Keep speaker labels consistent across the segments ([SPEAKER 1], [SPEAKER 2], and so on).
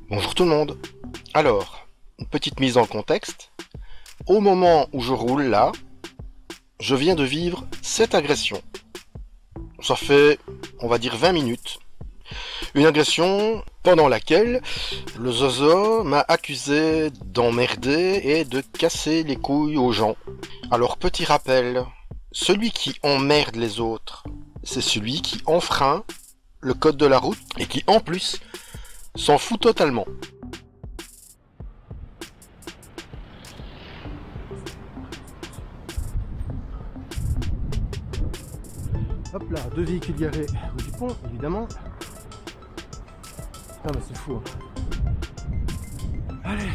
[SPEAKER 1] Bonjour tout le monde. Alors, une petite mise en contexte. Au moment où je roule là, je viens de vivre cette agression. Ça fait, on va dire 20 minutes. Une agression pendant laquelle le zozo m'a accusé d'emmerder et de casser les couilles aux gens. Alors petit rappel, celui qui emmerde les autres, c'est celui qui enfreint le code de la route et qui en plus s'en fout totalement.
[SPEAKER 2] Hop là, deux véhicules garés rue du Pont, évidemment. Ah mais c'est fou. Hein. Allez.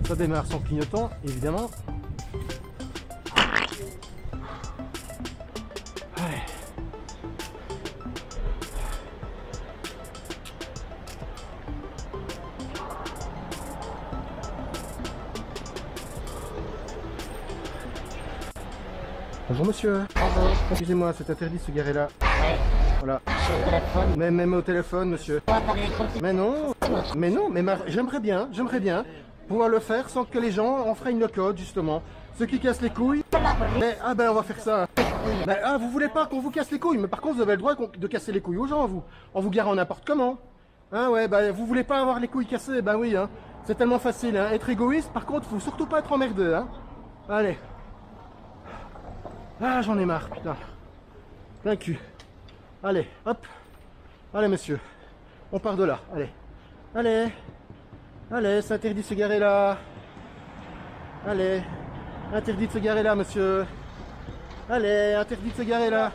[SPEAKER 2] Ça démarre sans clignotant, évidemment. Allez. Bonjour monsieur.
[SPEAKER 3] Bonjour.
[SPEAKER 2] Excusez-moi, c'est interdit de se garer là.
[SPEAKER 3] Ouais.
[SPEAKER 2] Voilà.
[SPEAKER 3] Je suis au téléphone.
[SPEAKER 2] Même au téléphone, monsieur.
[SPEAKER 3] On va parler tranquille.
[SPEAKER 2] Mais non, j'aimerais bien pouvoir le faire sans que les gens enfreignent le code, justement. Ceux qui cassent les couilles. Mais, ah ben on va faire ça. Mais, ah, vous voulez pas qu'on vous casse les couilles, mais par contre vous avez le droit de casser les couilles aux gens, vous. En vous garant n'importe comment. Hein, ouais, bah vous voulez pas avoir les couilles cassées, ben oui, hein. C'est tellement facile, hein. Être égoïste, par contre, faut surtout pas être emmerdeux, hein. Allez. Ah, j'en ai marre, putain. Plein cul. Allez, hop. Allez, monsieur. On part de là. Allez. Allez. Allez, c'est interdit de se garer là. Allez. Interdit de se garer là, monsieur. Allez, interdit de se garer là.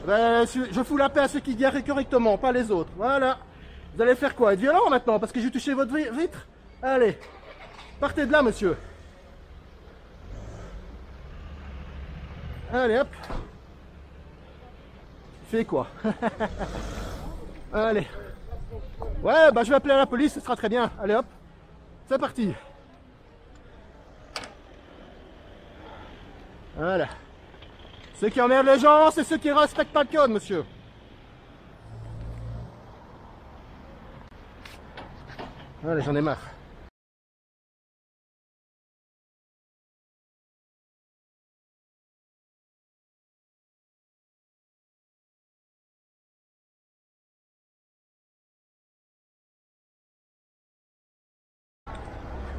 [SPEAKER 2] Ben, je fous la paix à ceux qui garent correctement, pas les autres. Voilà. Vous allez faire quoi? Être violent maintenant parce que j'ai touché votre vitre? Allez. Partez de là, monsieur. Allez, hop. Fais quoi? Allez. Ouais, bah je vais appeler la police, ce sera très bien. Allez, hop. C'est parti. Voilà. Ceux qui emmerdent les gens, c'est ceux qui respectent pas le code, monsieur. Allez, j'en ai marre.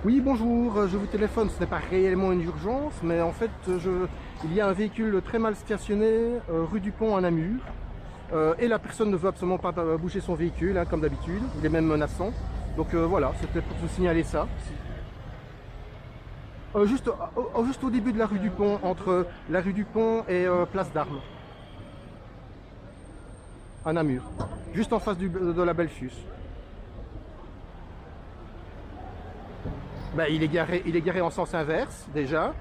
[SPEAKER 2] Oui, bonjour, je vous téléphone, ce n'est pas réellement une urgence, mais en fait, il y a un véhicule très mal stationné rue du Pont à Namur, et la personne ne veut absolument pas bouger son véhicule, hein, comme d'habitude, il est même menaçant. Donc voilà, c'était pour vous signaler ça. Juste au début de la rue du Pont, entre la rue du Pont et Place d'Armes, à Namur, juste en face de la Belfius. Ben, il est garé en sens inverse déjà,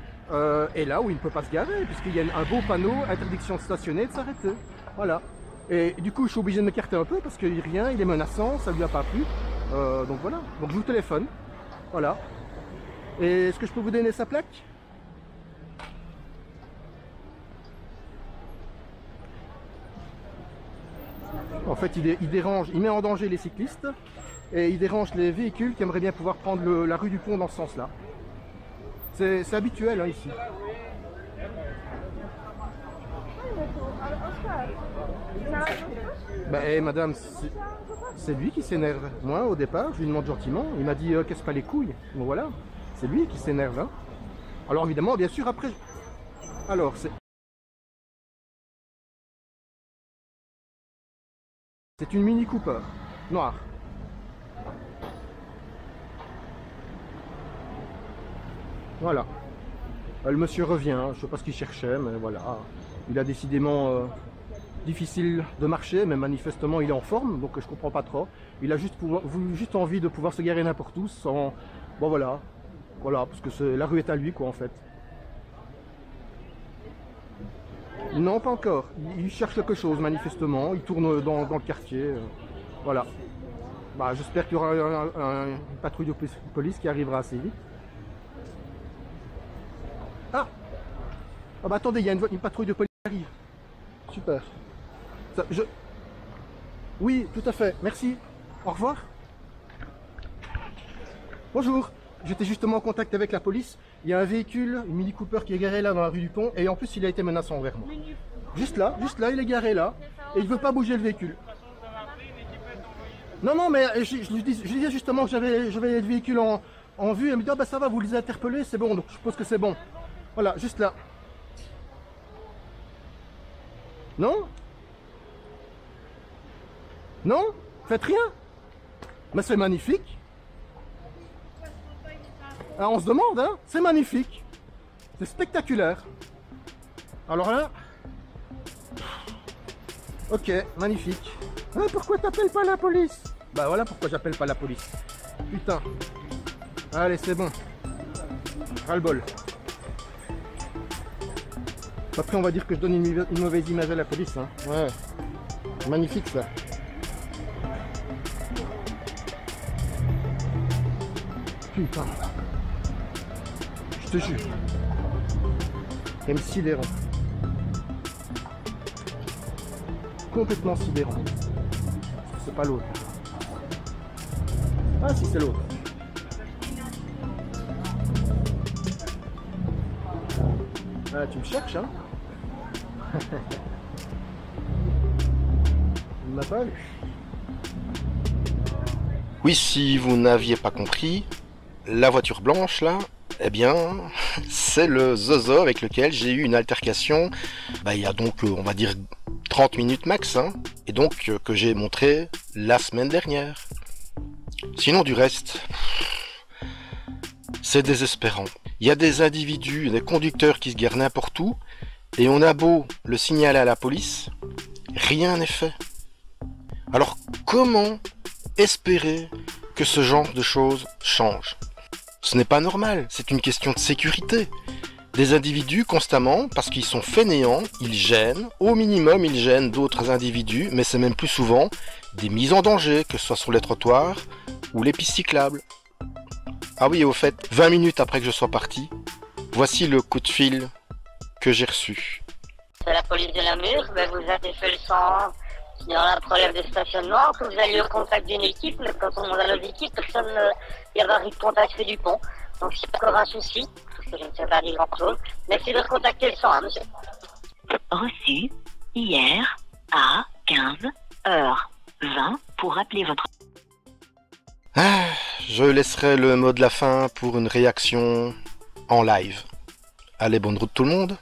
[SPEAKER 2] et là où il ne peut pas se garer, puisqu'il y a un beau panneau interdiction de stationner et de s'arrêter. Voilà. Et du coup, je suis obligé de m'écarter un peu parce qu'il n'y a rien, il est menaçant, ça lui a pas plu. Donc voilà. Donc je vous téléphone. Voilà. Et est-ce que je peux vous donner sa plaque? En fait, il dérange, il met en danger les cyclistes. Et il dérange les véhicules qui aimeraient bien pouvoir prendre la rue du Pont dans ce sens-là. C'est habituel hein, ici. Bah, madame, c'est lui qui s'énerve. Moi, au départ, je lui demande gentiment. Il m'a dit casse pas les couilles. Bon voilà, c'est lui qui s'énerve. Hein. Alors évidemment, bien sûr, après... Alors, c'est une Mini Cooper, noire. Voilà. Le monsieur revient, je ne sais pas ce qu'il cherchait, mais voilà. Il a décidément difficile de marcher, mais manifestement il est en forme, donc je comprends pas trop. Il a juste envie de pouvoir se garer n'importe où sans... Bon voilà. Voilà, parce que la rue est à lui, quoi, en fait. Non, pas encore. Il cherche quelque chose, manifestement. Il tourne dans le quartier. Voilà. Bah, j'espère qu'il y aura une patrouille de police qui arrivera assez vite. Ah! Ah bah attendez, il y a une patrouille de police qui arrive. Super. Ça, Oui, tout à fait. Merci. Au revoir. Bonjour. J'étais justement en contact avec la police. Il y a un véhicule, une Mini Cooper qui est garé là dans la rue du Pont. Et en plus, il a été menaçant envers moi. Juste là, il est garé là. Et il veut pas bouger le véhicule. Non, non, mais je lui disais justement que j'avais le véhicule en vue. Elle me dit, ah bah ça va, vous les interpellez, c'est bon. Donc je suppose que c'est bon. Voilà, juste là. Non? Non? Faites rien? Mais c'est magnifique. Ah, on se demande, hein? C'est magnifique. C'est spectaculaire. Alors là... Ok, magnifique. Ah, pourquoi t'appelles pas la police? Bah voilà pourquoi j'appelle pas la police. Putain. Allez, c'est bon. Ras-le-bol. Après, on va dire que je donne une mauvaise image à la police. Hein. Ouais. Magnifique, ça. Putain. Je te jure. Même sidérant. Complètement sidérant. C'est pas l'autre. Ah si, c'est l'autre. Ah, tu me cherches, hein? Il m'a pas eu.
[SPEAKER 1] Oui, si vous n'aviez pas compris, la voiture blanche là, eh bien, c'est le zozo avec lequel j'ai eu une altercation, il y a donc, on va dire, 30 minutes max, hein, et donc que j'ai montré la semaine dernière. Sinon du reste, c'est désespérant. Il y a des individus, des conducteurs qui se garent n'importe où, et on a beau le signaler à la police, rien n'est fait. Alors comment espérer que ce genre de choses change? Ce n'est pas normal, c'est une question de sécurité. Des individus constamment, parce qu'ils sont fainéants, ils gênent, au minimum ils gênent d'autres individus, mais c'est même plus souvent des mises en danger, que ce soit sur les trottoirs ou les pistes cyclables. Ah oui, et au fait, 20 minutes après que je sois parti, voici le coup de fil que j'ai reçu.
[SPEAKER 3] C'est la police de Namur, vous avez fait le 101 il y a un problème de stationnement, que vous avez eu le contact d'une équipe, mais quand on demande à nos équipes, personne n'y avait eu de contact fait du pont. Donc c'est encore un souci, parce que je ne sais pas dire grand chose. Merci de recontacter le 101, monsieur.
[SPEAKER 4] Reçu hier à 15h20 pour appeler votre...
[SPEAKER 1] Ah, je laisserai le mot de la fin pour une réaction en live. Allez, bonne route tout le monde.